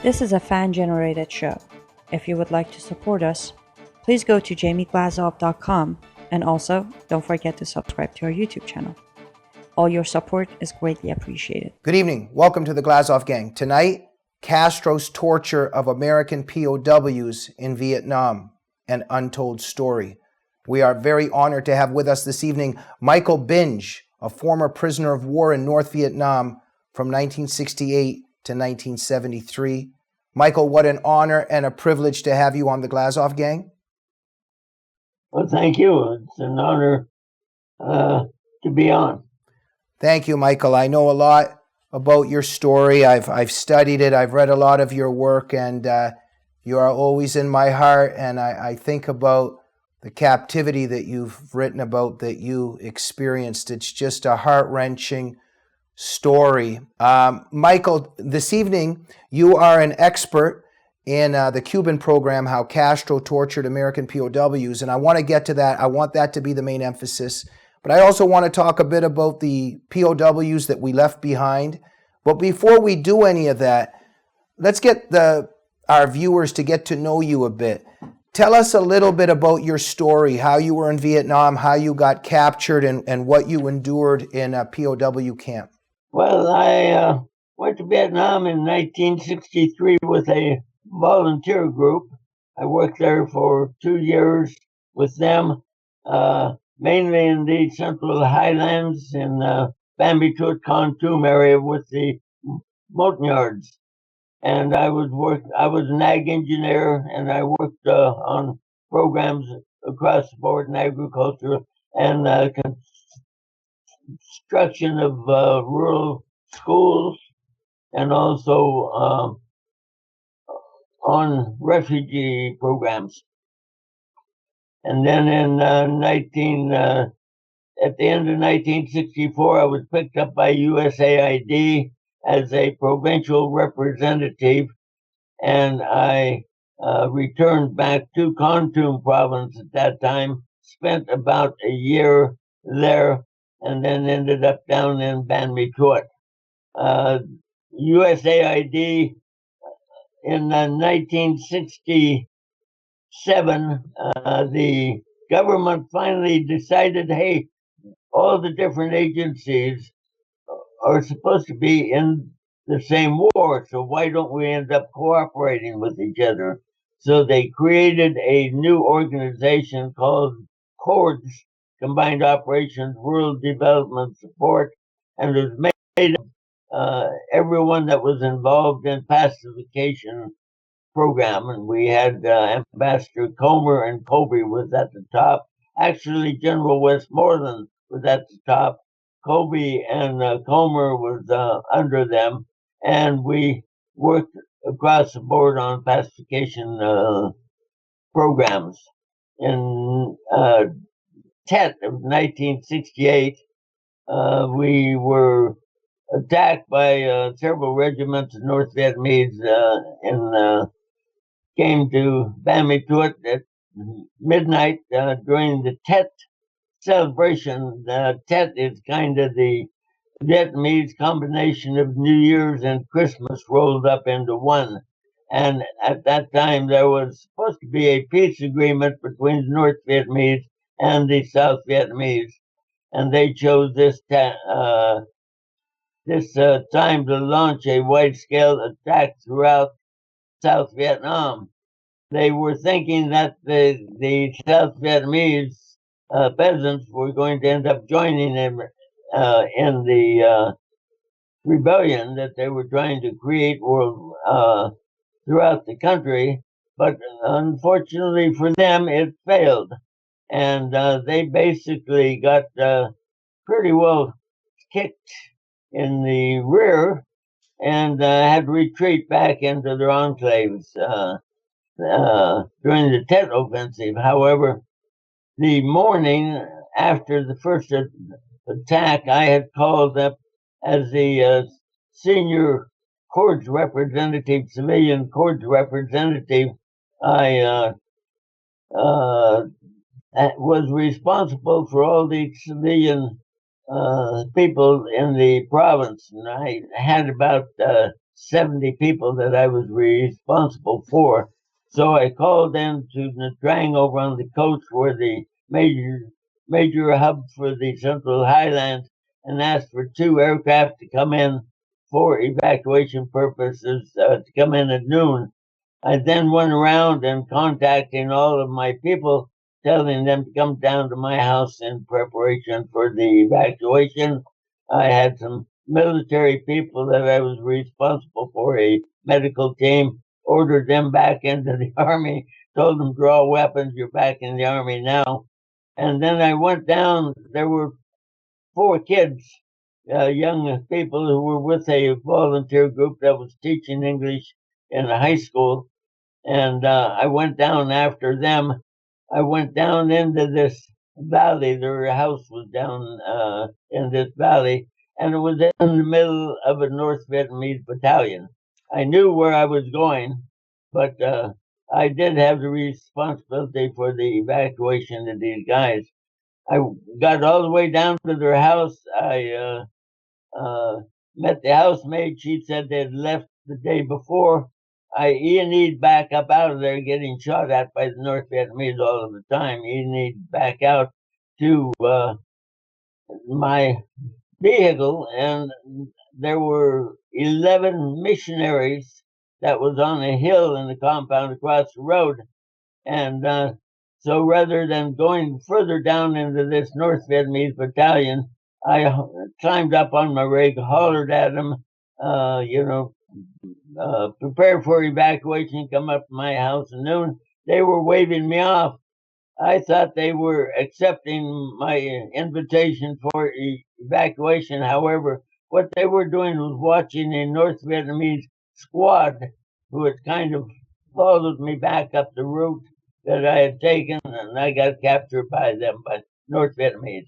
This is a fan-generated show. If you would like to support us, please go to jamieglazov.com, and also don't forget to subscribe to our YouTube channel. All your support is greatly appreciated. Good evening. Welcome to the Glazov Gang. Tonight, Castro's torture of American POWs in Vietnam, an untold story. We are very honored to have with us this evening Michael Benge, a former prisoner of war in North Vietnam from 1968 to 1973. Michael, what an honor and a privilege to have you on the Glazov Gang. Well, thank you. It's an honor to be on. Thank you, Michael. I know a lot about your story. I've studied it. I've read a lot of your work, and you are always in my heart. And I think about the captivity that you've written about, that you experienced. It's just a heart-wrenching story. Michael, this evening, you are an expert in the Cuban program, how Castro tortured American POWs, and I want to get to that. I want that to be the main emphasis. But I also want to talk a bit about the POWs that we left behind. But before we do any of that, let's get our viewers to get to know you a bit. Tell us a little bit about your story, how you were in Vietnam, how you got captured, and what you endured in a POW camp. Well, I went to Vietnam in 1963 with a volunteer group. I worked there for 2 years with them, mainly in the Central Highlands in Bambi Tuot Kon area with the Montagnards. And I was an ag engineer, and I worked on programs across the board in agriculture and construction of rural schools, and also on refugee programs. And then in at the end of 1964, I was picked up by USAID as a provincial representative, and I returned back to Kon Tum province at that time, spent about a year there, and then ended up down in Ban Mi Tuot. USAID in 1967, the government finally decided, hey, all the different agencies are supposed to be in the same war, so why don't we end up cooperating with each other? So they created a new organization called CORDS, Combined Operations Rural Development Support, and it was made of everyone that was involved in pacification program. And we had Ambassador Comer, and Kobe was at the top. Actually, General Westmoreland was at the top. Kobe and Comer was under them, and we worked across the board on pacification programs. In Tet of 1968, we were attacked by several regiments of North Vietnamese and came to Ban Mi Tuot at midnight during the Tet celebration. Tet is kind of the Vietnamese combination of New Year's and Christmas rolled up into one. And at that time, there was supposed to be a peace agreement between the North Vietnamese and the South Vietnamese, and they chose this time to launch a wide-scale attack throughout South Vietnam. They were thinking that the South Vietnamese peasants were going to end up joining them in the rebellion that they were trying to create throughout the country. But unfortunately for them, it failed. And they basically got pretty well kicked in the rear and had to retreat back into their enclaves during the Tet Offensive. However, the morning after the first attack, I had called up as the senior Cords representative, civilian Cords representative. I was responsible for all the civilian people in the province, and I had about 70 people that I was responsible for. So I called in to the Trang over on the coast where the major hub for the Central Highlands and asked for 2 aircraft to come in for evacuation purposes to come in at noon. I then went around and contacting all of my people, telling them to come down to my house in preparation for the evacuation. I had some military people that I was responsible for, a medical team, ordered them back into the army, told them draw weapons, you're back in the army now. And then I went down, there were 4 kids, young people who were with a volunteer group that was teaching English in a high school. And I went down after them. I went down into this valley. Their house was down in this valley, and it was in the middle of a North Vietnamese battalion. I knew where I was going, but I did have the responsibility for the evacuation of these guys. I got all the way down to their house. I met the housemaid. She said they'd left the day before. I E&E'd back up out of there, getting shot at by the North Vietnamese all of the time. E&E'd back out to my vehicle, and there were 11 missionaries that was on a hill in the compound across the road. And so rather than going further down into this North Vietnamese battalion, I climbed up on my rig, hollered at them, prepare for evacuation, come up to my house at noon. They were waving me off. I thought they were accepting my invitation for evacuation. However, what they were doing was watching a North Vietnamese squad who had kind of followed me back up the route that I had taken, and I got captured by them, by North Vietnamese.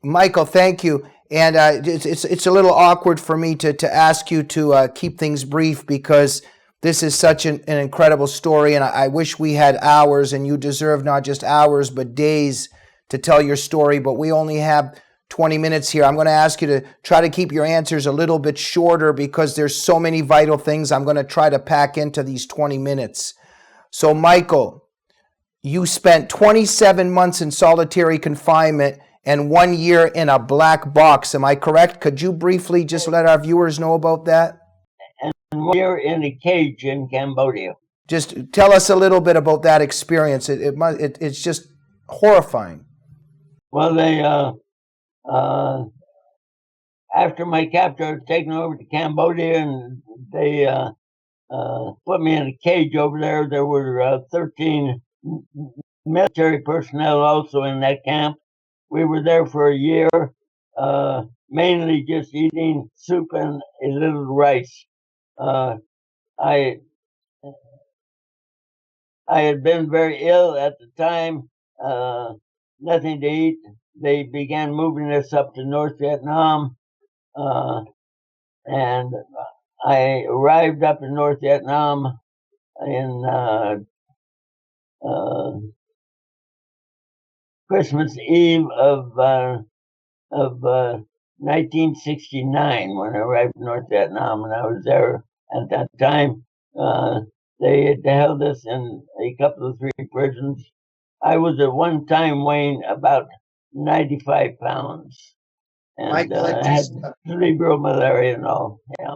Michael, thank you. And it's a little awkward for me to ask you to keep things brief because this is such an incredible story, and I wish we had hours, and you deserve not just hours but days to tell your story, but we only have 20 minutes here. I'm going to ask you to try to keep your answers a little bit shorter because there's so many vital things I'm going to try to pack into these 20 minutes. So, Michael, you spent 27 months in solitary confinement and 1 year in a black box. Am I correct? Could you briefly just let our viewers know about that? And 1 year in a cage in Cambodia. Just tell us a little bit about that experience. It's just horrifying. Well, they after my capture, I was taken over to Cambodia, and they put me in a cage over there. There were 13 military personnel also in that camp. We were there for a year, mainly just eating soup and a little rice. I had been very ill at the time, nothing to eat. They began moving us up to North Vietnam, and I arrived up in North Vietnam in Christmas Eve of 1969 when I arrived in North Vietnam, and I was there at that time. They had held us in a couple of 3 prisons. I was at one time weighing about 95 pounds, and Michael, I had cerebral malaria and all. Yeah.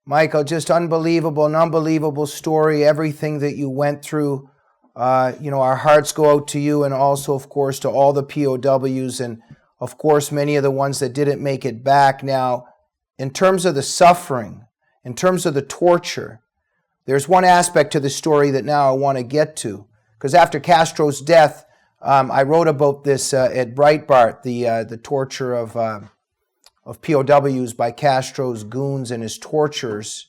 Michael, just unbelievable, an unbelievable story, everything that you went through. Our hearts go out to you and also, of course, to all the POWs and, of course, many of the ones that didn't make it back. Now, in terms of the suffering, in terms of the torture, there's one aspect to the story that now I want to get to. Because after Castro's death, I wrote about this at Breitbart, the torture of POWs by Castro's goons and his torturers.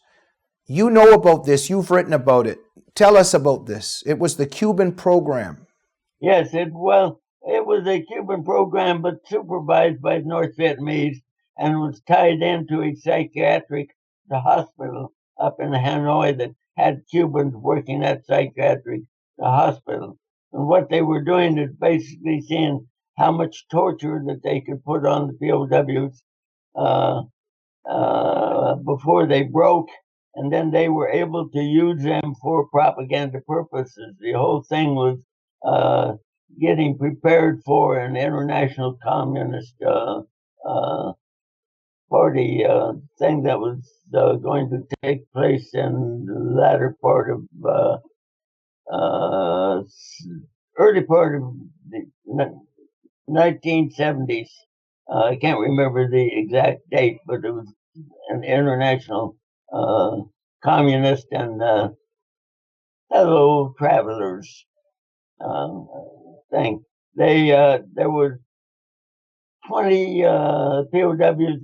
You know about this. You've written about it. Tell us about this. It was the Cuban program. Yes, it was a Cuban program, but supervised by North Vietnamese, and was tied into a psychiatric hospital up in Hanoi that had Cubans working at psychiatric hospital. And what they were doing is basically seeing how much torture that they could put on the POWs before they broke, and then they were able to use them for propaganda purposes. The whole thing was getting prepared for an international communist party thing that was going to take place in the latter part of early part of the 1970s. I can't remember the exact date, but it was an international communist and hello travelers thing. There were 20 POWs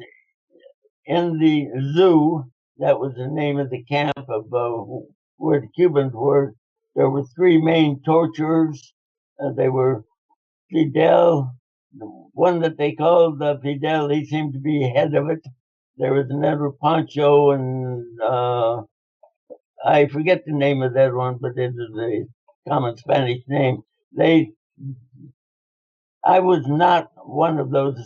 in the zoo. That was the name of the camp of where the Cubans were. There were three main torturers. They were Fidel, the one that they called Fidel. He seemed to be head of it. There was another Pancho, and I forget the name of that one, but it is a common Spanish name. I was not one of those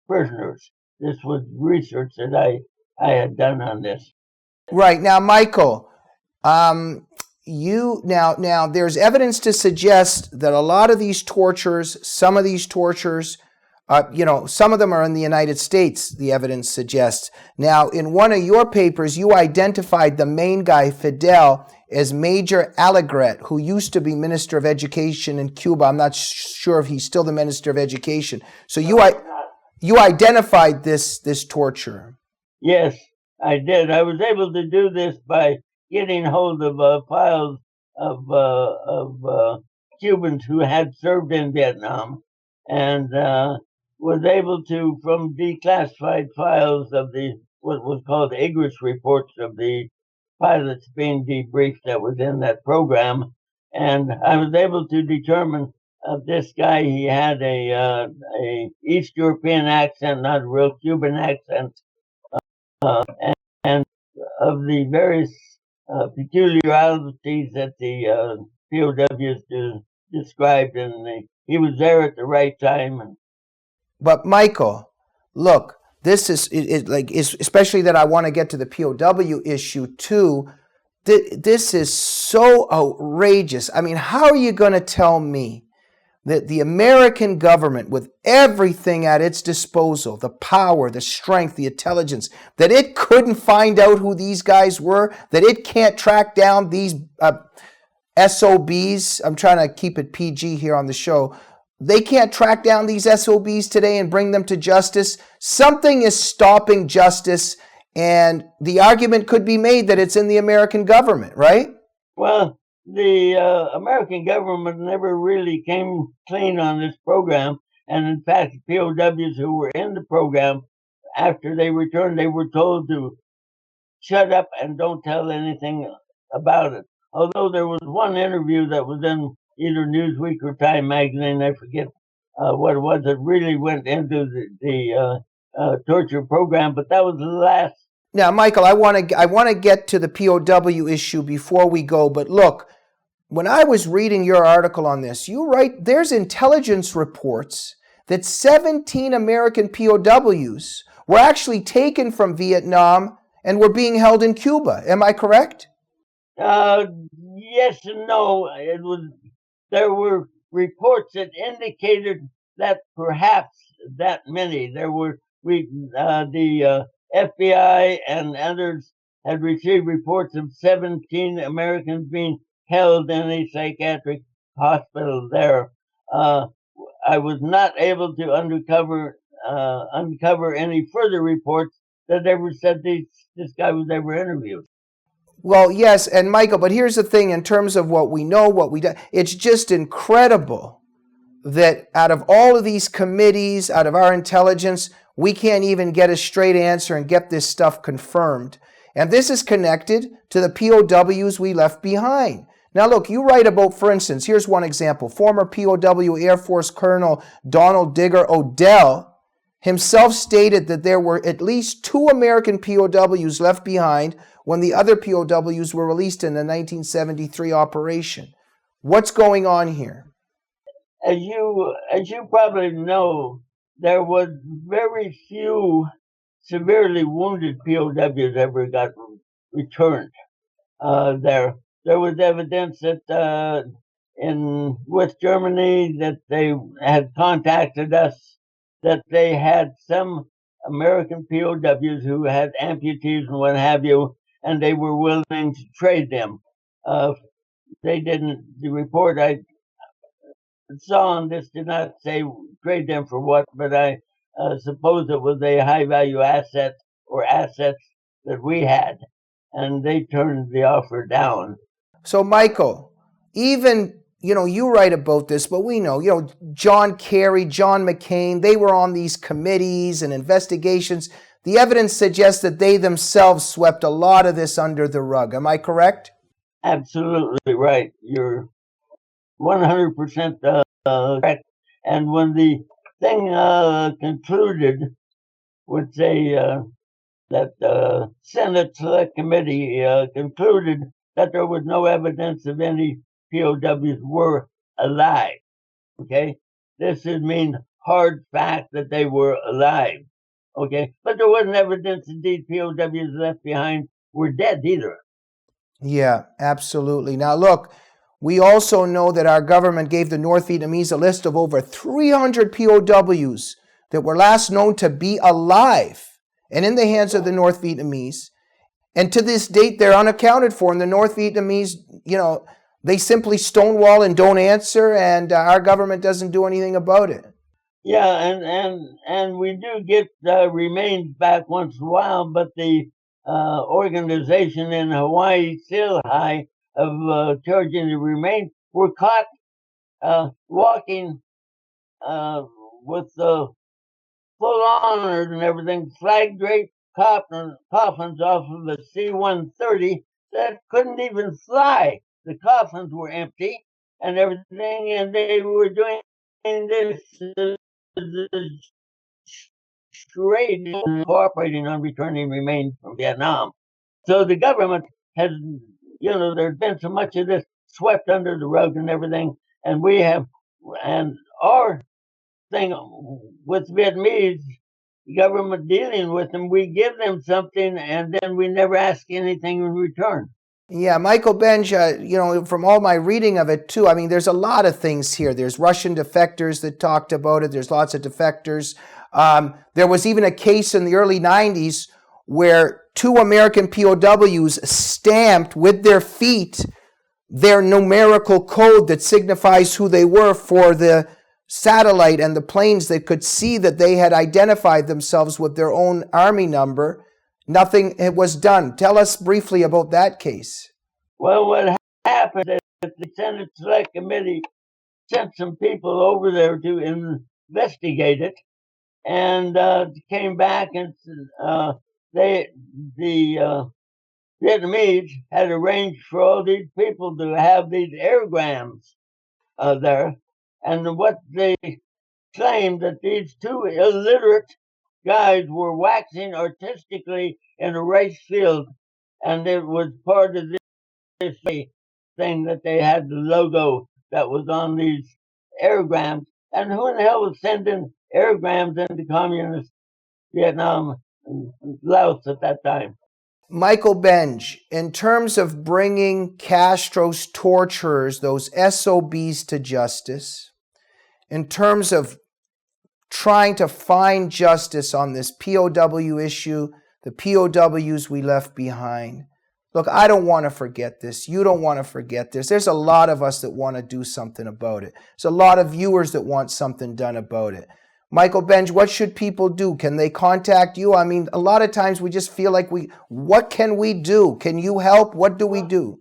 prisoners. This was research that I had done on this. Right. Now, Michael, you now there's evidence to suggest that a lot of these tortures, some of these tortures, some of them are in the United States, the evidence suggests. Now, in one of your papers, you identified the main guy, Fidel, as Major Allegretti, who used to be Minister of Education in Cuba. I'm not sure if he's still the Minister of Education. So you identified this torture. Yes, I did. I was able to do this by getting hold of files of Cubans who had served in Vietnam, and was able to, from declassified files of what was called Igris reports of the pilots being debriefed that was in that program, and I was able to determine this guy. He had a East European accent, not a real Cuban accent, and of the various peculiarities that the POWs described, and he was there at the right time. But Michael, look, this is especially that I want to get to the POW issue too. This is so outrageous. I mean, how are you going to tell me that the American government, with everything at its disposal, the power, the strength, the intelligence, that it couldn't find out who these guys were, that it can't track down these SOBs? I'm trying to keep it PG here on the show. They can't track down these SOBs today and bring them to justice. Something is stopping justice, and the argument could be made that it's in the American government, right? Well, the American government never really came clean on this program. And in fact, POWs who were in the program, after they returned, they were told to shut up and don't tell anything about it. Although there was one interview that was in either Newsweek or Time magazine, I forget what it was, that really went into the torture program, but that was the last. Now, Michael, I want to get to the POW issue before we go, but look, when I was reading your article on this, you write there's intelligence reports that 17 American POWs were actually taken from Vietnam and were being held in Cuba. Am I correct? Yes and no. There were reports that indicated that perhaps that many. There were the FBI and others had received reports of 17 Americans being held in a psychiatric hospital there. I was not able to uncover any further reports that ever said this guy was ever interviewed. Well, yes, and Michael, but here's the thing in terms of what we know, what we do, it's just incredible that out of all of these committees, out of our intelligence, we can't even get a straight answer and get this stuff confirmed. And this is connected to the POWs we left behind. Now, look, you write about, for instance, here's one example. Former POW Air Force Colonel Donald Digger Odell himself stated that there were at least 2 American POWs left behind when the other POWs were released in the 1973 operation. What's going on here? As you probably know, there was very few severely wounded POWs ever got returned. There was evidence that in with Germany that they had contacted us, that they had some American POWs who had amputees and what have you, and they were willing to trade them. They didn't. The report I saw on this did not say trade them for what, but I suppose it was a high value asset or assets that we had, and they turned the offer down. So, Michael, even, you write about this, but we know, John Kerry, John McCain, they were on these committees and investigations. The evidence suggests that they themselves swept a lot of this under the rug. Am I correct? Absolutely right. You're 100% correct. And when the thing concluded, would say that the Senate Select Committee concluded that there was no evidence of any POWs were alive. Okay, this would mean hard fact that they were alive. Okay, but there wasn't evidence indeed POWs left behind were dead either. Yeah, absolutely. Now, look, we also know that our government gave the North Vietnamese a list of over 300 POWs that were last known to be alive and in the hands of the North Vietnamese. And to this date, they're unaccounted for. And the North Vietnamese, they simply stonewall and don't answer, and our government doesn't do anything about it. Yeah, and we do get remains back once in a while, but the organization in Hawaii, Silhai, of charging the remains, were caught walking with full honors and everything, flag draped coffins off of a C-130 that couldn't even fly. The coffins were empty and everything, and they were doing this charade, cooperating on returning remains from Vietnam. So the government has, there's been so much of this swept under the rug and everything, and we have, and our thing with Vietnamese government dealing with them, we give them something and then we never ask anything in return. Yeah, Michael Benge, from all my reading of it too, I mean, there's a lot of things here. There's Russian defectors that talked about it. There's lots of defectors. There was even a case in the early 90s where 2 American POWs stamped with their feet their numerical code that signifies who they were for the satellite and the planes that could see that they had identified themselves with their own army number. Nothing was done. Tell us briefly about that case. Well, what happened is that the Senate Select Committee sent some people over there to investigate it, and came back and the Vietnamese had arranged for all these people to have these airgrams there. And what they claimed that these 2 illiterate guys were waxing artistically in a rice field, and it was part of this thing that they had the logo that was on these airgrams. And who in the hell was sending airgrams into communist Vietnam and Laos at that time? Michael Benge, in terms of bringing Castro's torturers, those SOBs, to justice, in terms of trying to find justice on this POW issue, the POWs we left behind. Look, I don't want to forget this. You don't want to forget this. There's a lot of us that want to do something about it. There's a lot of viewers that want something done about it. Michael Benge, what should people do? Can they contact you? I mean, a lot of times we just feel like what can we do? Can you help? What do we do?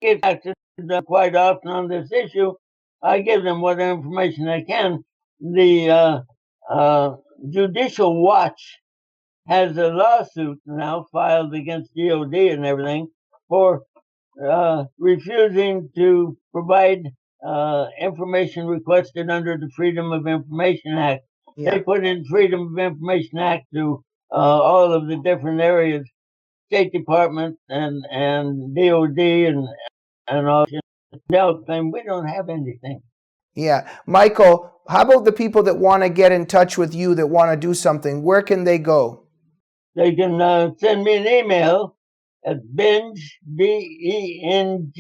Get back to them quite often on this issue. I give them what information I can. The Judicial Watch has a lawsuit now filed against DOD and everything for refusing to provide information requested under the Freedom of Information Act. Yeah. They put in Freedom of Information Act to all of the different areas, State Department and DOD and all. They'll claim we don't have anything. Yeah. Michael, how about the people that want to get in touch with you, that want to do something? Where can they go? they can send me an email at Benge, BENGEMIKE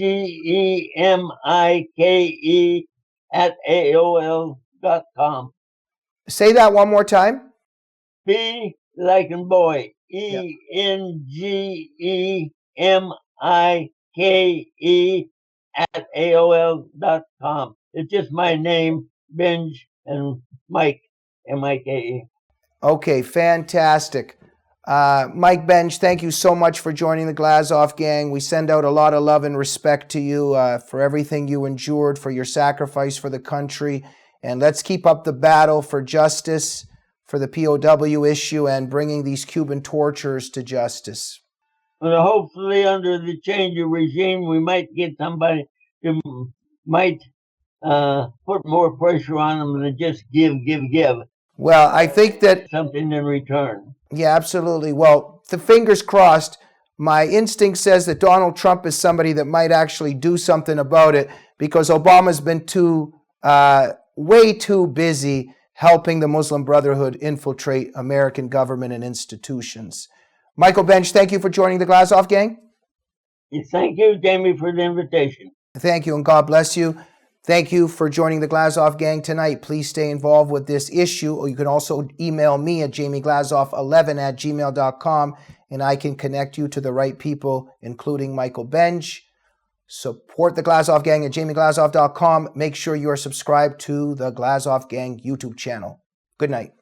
at AOL.com. Say that one more time. B like in boy, ENGEMIKE at AOL.com. It's just my name, Benge, and Mike, MIKE. Okay, fantastic. Mike Benge, thank you so much for joining the Glazov gang. We send out a lot of love and respect to you for everything you endured, for your sacrifice for the country. And let's keep up the battle for justice, for the POW issue, and bringing these Cuban torturers to justice. Well, hopefully, under the change of regime, we might get somebody who might put more pressure on them than just give. Well, I think that something in return. Yeah, absolutely. Well, the fingers crossed. My instinct says that Donald Trump is somebody that might actually do something about it, because Obama's been way too busy helping the Muslim Brotherhood infiltrate American government and institutions. Michael Benge, thank you for joining the Glazov gang. Thank you, Jamie, for the invitation. Thank you, and God bless you. Thank you for joining the Glazov gang tonight. Please stay involved with this issue, or you can also email me at jamieglazoff11@gmail.com, and I can connect you to the right people, including Michael Benge. Support the Glazov gang at jamieglazoff.com. Make sure you are subscribed to the Glazov gang YouTube channel. Good night.